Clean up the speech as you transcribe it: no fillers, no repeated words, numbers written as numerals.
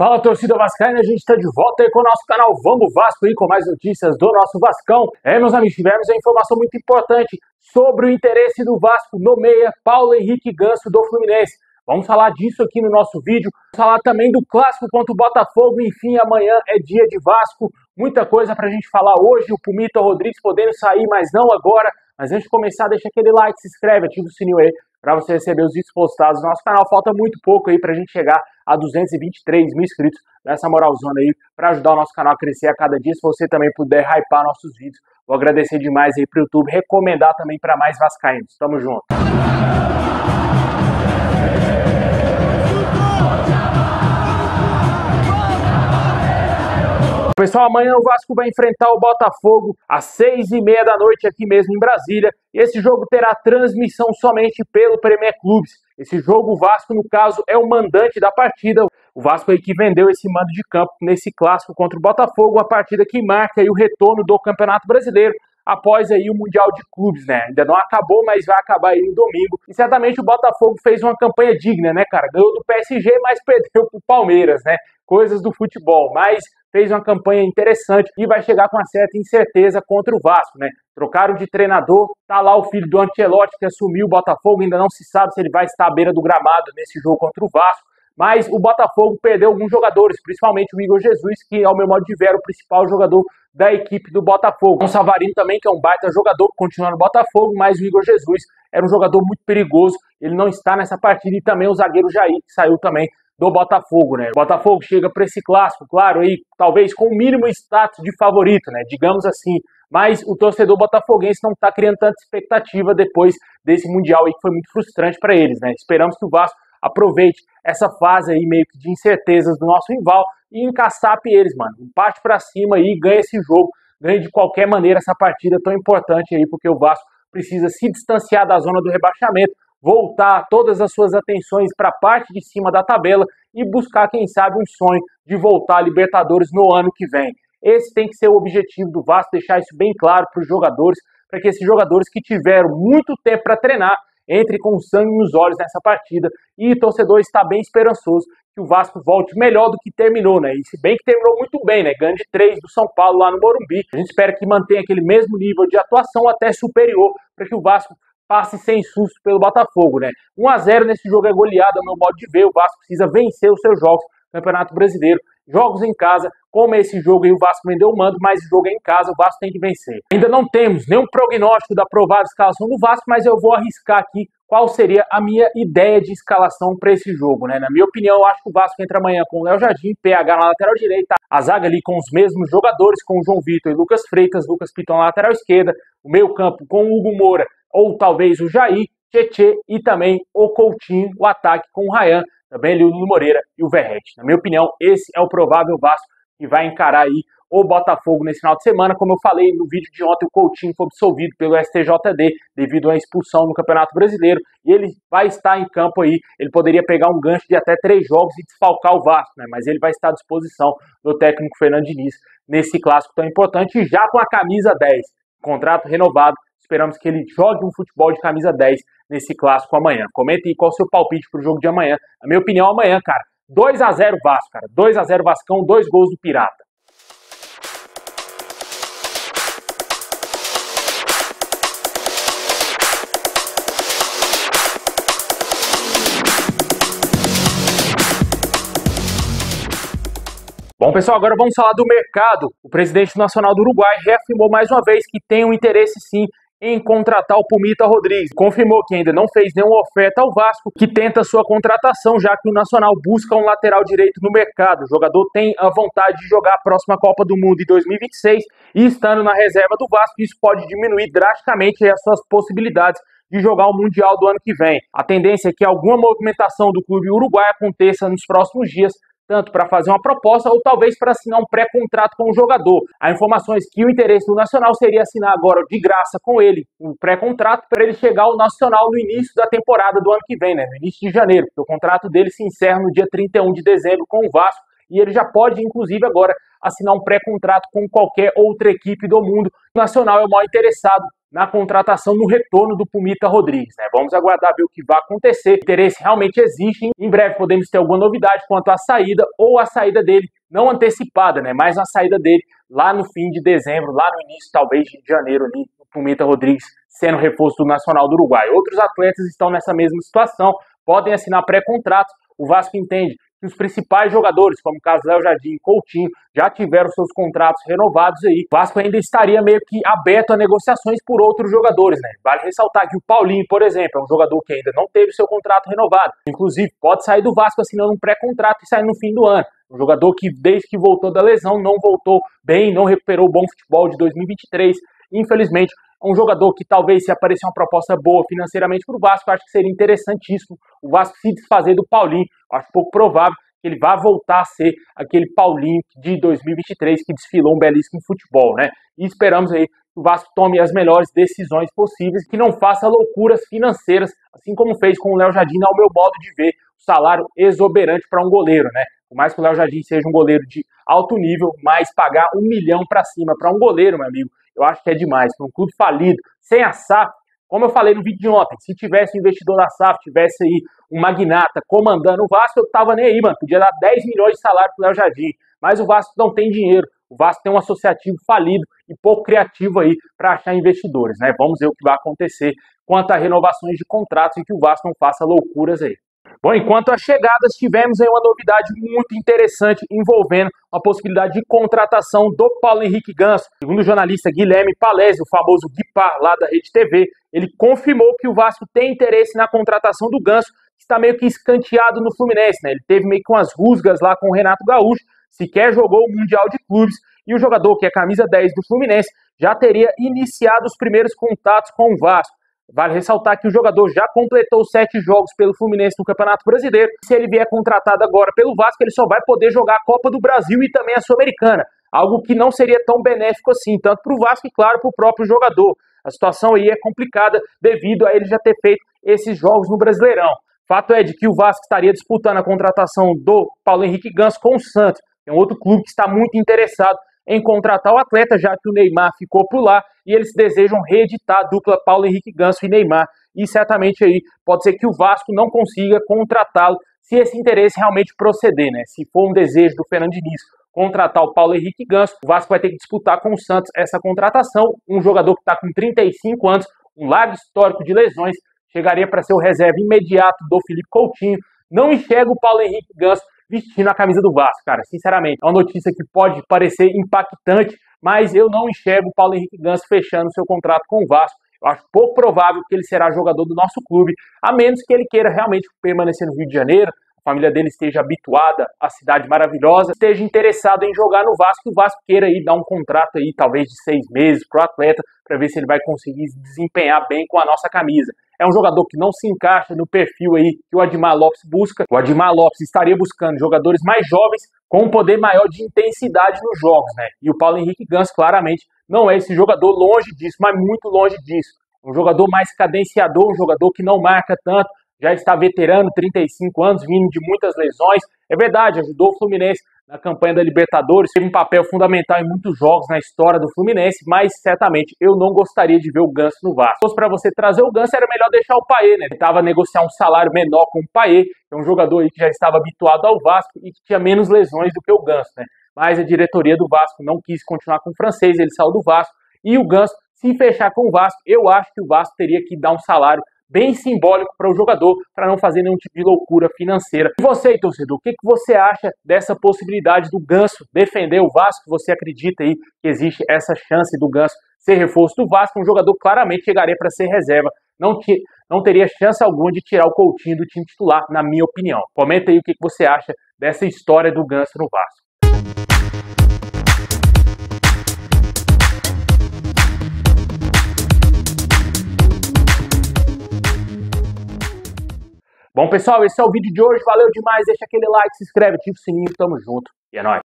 Fala, torcida vascaína, a gente está de volta aí com o nosso canal Vamos Vasco aí com mais notícias do nosso Vascão. Meus amigos, tivemos uma informação muito importante sobre o interesse do Vasco no meia Paulo Henrique Ganso do Fluminense. Vamos falar disso aqui no nosso vídeo, vamos falar também do clássico contra o Botafogo, enfim, amanhã é dia de Vasco, muita coisa pra gente falar hoje, o Pumita Rodrigues podendo sair, mas não agora. Mas antes de começar, deixa aquele like, se inscreve, ativa o sininho aí para você receber os vídeos postados no nosso canal. Falta muito pouco aí pra gente chegar a 223 mil inscritos, nessa moralzona aí, para ajudar o nosso canal a crescer a cada dia. Se você também puder hypar nossos vídeos, vou agradecer demais aí pro YouTube, recomendar também para mais vascaínos. Tamo junto! Pessoal, amanhã o Vasco vai enfrentar o Botafogo às 6h30 da noite aqui mesmo em Brasília. E esse jogo terá transmissão somente pelo Premier Clubes. Esse jogo, o Vasco, no caso, é o mandante da partida. O Vasco aí que vendeu esse mando de campo nesse clássico contra o Botafogo, a partida que marca aí o retorno do Campeonato Brasileiro após aí o Mundial de Clubes, né? Ainda não acabou, mas vai acabar aí no domingo. E certamente o Botafogo fez uma campanha digna, né, cara? Ganhou do PSG, mas perdeu pro Palmeiras, né? Coisas do futebol, mas fez uma campanha interessante e vai chegar com uma certa incerteza contra o Vasco, né? Trocaram de treinador, tá lá o filho do Ancelotti que assumiu o Botafogo, ainda não se sabe se ele vai estar à beira do gramado nesse jogo contra o Vasco, mas o Botafogo perdeu alguns jogadores, principalmente o Igor Jesus, que ao meu modo de ver era o principal jogador da equipe do Botafogo. O Savarino também, que é um baita jogador, continua no Botafogo, mas o Igor Jesus era um jogador muito perigoso, ele não está nessa partida, e também o zagueiro Jair, que saiu também do Botafogo, né? O Botafogo chega para esse clássico, claro, aí talvez com o mínimo status de favorito, né? Digamos assim, mas o torcedor botafoguense não está criando tanta expectativa depois desse Mundial aí que foi muito frustrante para eles, né? Esperamos que o Vasco aproveite essa fase aí meio que de incertezas do nosso rival e encaçape eles, mano. Parte para cima aí, ganha esse jogo, ganha de qualquer maneira essa partida tão importante aí, porque o Vasco precisa se distanciar da zona do rebaixamento, voltar todas as suas atenções para a parte de cima da tabela e buscar, quem sabe, um sonho de voltar à Libertadores no ano que vem. Esse tem que ser o objetivo do Vasco, deixar isso bem claro para os jogadores, para que esses jogadores que tiveram muito tempo para treinar entre com sangue nos olhos nessa partida, e o torcedor está bem esperançoso que o Vasco volte melhor do que terminou, né? E se bem que terminou muito bem, né? Ganhando de 3 do São Paulo lá no Morumbi. A gente espera que mantenha aquele mesmo nível de atuação, até superior, para que o Vasco passe sem susto pelo Botafogo, né? 1-0 nesse jogo é goleada, ao meu modo de ver. O Vasco precisa vencer os seus jogos no Campeonato Brasileiro. Jogos em casa, como esse jogo aí, o Vasco vendeu o mando, mas o jogo é em casa, o Vasco tem que vencer. Ainda não temos nenhum prognóstico da provável escalação do Vasco, mas eu vou arriscar aqui qual seria a minha ideia de escalação para esse jogo, né? Na minha opinião, eu acho que o Vasco entra amanhã com o Léo Jardim, PH na lateral direita, a zaga ali com os mesmos jogadores, com o João Vitor e Lucas Freitas, Lucas Piton na lateral esquerda, o meio campo com o Hugo Moura ou talvez o Jair, Tietê e também o Coutinho, o ataque com o Ryan, também ali o Nuno Moreira e o Verratti. Na minha opinião, esse é o provável Vasco que vai encarar aí o Botafogo nesse final de semana. Como eu falei no vídeo de ontem, o Coutinho foi absolvido pelo STJD devido à expulsão no Campeonato Brasileiro e ele vai estar em campo aí. Ele poderia pegar um gancho de até 3 jogos e desfalcar o Vasco, né? Mas ele vai estar à disposição do técnico Fernando Diniz nesse clássico tão importante, e já com a camisa 10, contrato renovado. Esperamos que ele jogue um futebol de camisa 10 nesse clássico amanhã. Comenta aí qual o seu palpite pro jogo de amanhã. Na minha opinião, amanhã, cara, 2-0 Vasco, cara. 2-0 Vascão, 2 gols do Pirata. Bom, pessoal, agora vamos falar do mercado. O presidente nacional do Uruguai reafirmou mais uma vez que tem um interesse, sim, em contratar o Pumita Rodrigues. Confirmou que ainda não fez nenhuma oferta ao Vasco, que tenta sua contratação, já que o Nacional busca um lateral direito no mercado. O jogador tem a vontade de jogar a próxima Copa do Mundo em 2026 e, estando na reserva do Vasco, isso pode diminuir drasticamente as suas possibilidades de jogar o Mundial do ano que vem. A tendência é que alguma movimentação do clube uruguaio aconteça nos próximos dias, tanto para fazer uma proposta ou talvez para assinar um pré-contrato com o jogador. Há informações que o interesse do Nacional seria assinar agora de graça com ele um pré-contrato para ele chegar ao Nacional no início da temporada do ano que vem, né? No início de janeiro, porque o contrato dele se encerra no dia 31 de dezembro com o Vasco e ele já pode, inclusive, agora assinar um pré-contrato com qualquer outra equipe do mundo. O Nacional é o maior interessado na contratação, no retorno do Pumita Rodrigues, né? Vamos aguardar ver o que vai acontecer. O interesse realmente existe. Em breve podemos ter alguma novidade quanto à saída ou a saída dele não antecipada, né? Mas a saída dele lá no fim de dezembro, lá no início talvez de janeiro ali, o Pumita Rodrigues sendo reforço do Nacional do Uruguai. Outros atletas estão nessa mesma situação, podem assinar pré-contratos. O Vasco entende que os principais jogadores, como o caso Léo Jardim e Coutinho, já tiveram seus contratos renovados aí. O Vasco ainda estaria meio que aberto a negociações por outros jogadores, né? Vale ressaltar que o Paulinho, por exemplo, é um jogador que ainda não teve seu contrato renovado. Inclusive, pode sair do Vasco assinando um pré-contrato e sair no fim do ano. Um jogador que, desde que voltou da lesão, não voltou bem, não recuperou o bom futebol de 2023. Infelizmente, é um jogador que talvez, se aparecer uma proposta boa financeiramente para o Vasco, acho que seria interessantíssimo o Vasco se desfazer do Paulinho. Acho pouco provável que ele vá voltar a ser aquele Paulinho de 2023 que desfilou um belíssimo futebol, né? E esperamos aí que o Vasco tome as melhores decisões possíveis, que não faça loucuras financeiras, assim como fez com o Léo Jardim, ao meu modo de ver, o salário exoberante para um goleiro, né? Por mais que o Léo Jardim seja um goleiro de alto nível, mas pagar 1 milhão para cima para um goleiro, meu amigo, eu acho que é demais. Para um clube falido, sem a SAF, como eu falei no vídeo de ontem, se tivesse um investidor da SAF, tivesse aí um magnata comandando o Vasco, eu tava nem aí, mano. Podia dar 10 milhões de salário pro Léo Jardim. Mas o Vasco não tem dinheiro. O Vasco tem um associativo falido e pouco criativo aí para achar investidores, né? Vamos ver o que vai acontecer quanto a renovações de contratos e que o Vasco não faça loucuras aí. Bom, enquanto às chegadas, tivemos aí uma novidade muito interessante envolvendo a possibilidade de contratação do Paulo Henrique Ganso. Segundo o jornalista Guilherme Palese, o famoso Guipar lá da Rede TV, ele confirmou que o Vasco tem interesse na contratação do Ganso, que está meio que escanteado no Fluminense, né? Ele teve meio que umas rusgas lá com o Renato Gaúcho, sequer jogou o Mundial de Clubes, e o jogador, que é camisa 10 do Fluminense, já teria iniciado os primeiros contatos com o Vasco. Vale ressaltar que o jogador já completou 7 jogos pelo Fluminense no Campeonato Brasileiro. Se ele vier contratado agora pelo Vasco, ele só vai poder jogar a Copa do Brasil e também a Sul-Americana. Algo que não seria tão benéfico assim, tanto para o Vasco e, claro, para o próprio jogador. A situação aí é complicada devido a ele já ter feito esses jogos no Brasileirão. Fato é de que o Vasco estaria disputando a contratação do Paulo Henrique Ganso com o Santos. É um outro clube que está muito interessado em contratar o atleta, já que o Neymar ficou por lá, e eles desejam reeditar a dupla Paulo Henrique Ganso e Neymar, e certamente aí pode ser que o Vasco não consiga contratá-lo, se esse interesse realmente proceder, né? Se for um desejo do Fernando Diniz contratar o Paulo Henrique Ganso, o Vasco vai ter que disputar com o Santos essa contratação, um jogador que está com 35 anos, um largo histórico de lesões, chegaria para ser o reserva imediato do Felipe Coutinho. Não enxerga o Paulo Henrique Ganso vestindo a camisa do Vasco, cara, sinceramente. É uma notícia que pode parecer impactante, mas eu não enxergo o Paulo Henrique Ganso fechando seu contrato com o Vasco. Eu acho pouco provável que ele será jogador do nosso clube, a menos que ele queira realmente permanecer no Rio de Janeiro, a família dele esteja habituada à cidade maravilhosa, esteja interessado em jogar no Vasco, e o Vasco queira aí dar um contrato aí, talvez de 6 meses para o atleta, para ver se ele vai conseguir se desempenhar bem com a nossa camisa. É um jogador que não se encaixa no perfil aí que o Admar Lopes busca. O Admar Lopes estaria buscando jogadores mais jovens com um poder maior de intensidade nos jogos, né? E o Paulo Henrique Ganso claramente não é esse jogador, longe disso, mas muito longe disso. Um jogador mais cadenciador, um jogador que não marca tanto, já está veterano, 35 anos, vindo de muitas lesões. É verdade, ajudou o Fluminense na campanha da Libertadores, teve um papel fundamental em muitos jogos na história do Fluminense, mas certamente eu não gostaria de ver o Ganso no Vasco. Se fosse para você trazer o Ganso, era melhor deixar o Payet, né? Ele estava a negociar um salário menor com o Payet, que é um jogador aí que já estava habituado ao Vasco e que tinha menos lesões do que o Ganso, né? Mas a diretoria do Vasco não quis continuar com o francês, ele saiu do Vasco, e o Ganso, se fechar com o Vasco, eu acho que o Vasco teria que dar um salário bem simbólico para o jogador, para não fazer nenhum tipo de loucura financeira. E você, torcedor, o que você acha dessa possibilidade do Ganso defender o Vasco? Você acredita aí que existe essa chance do Ganso ser reforço do Vasco? Um jogador claramente chegaria para ser reserva, não teria chance alguma de tirar o Coutinho do time titular, na minha opinião. Comenta aí o que você acha dessa história do Ganso no Vasco. Bom, pessoal, esse é o vídeo de hoje. Valeu demais. Deixa aquele like, se inscreve, ativa o sininho. Tamo junto. E é nóis.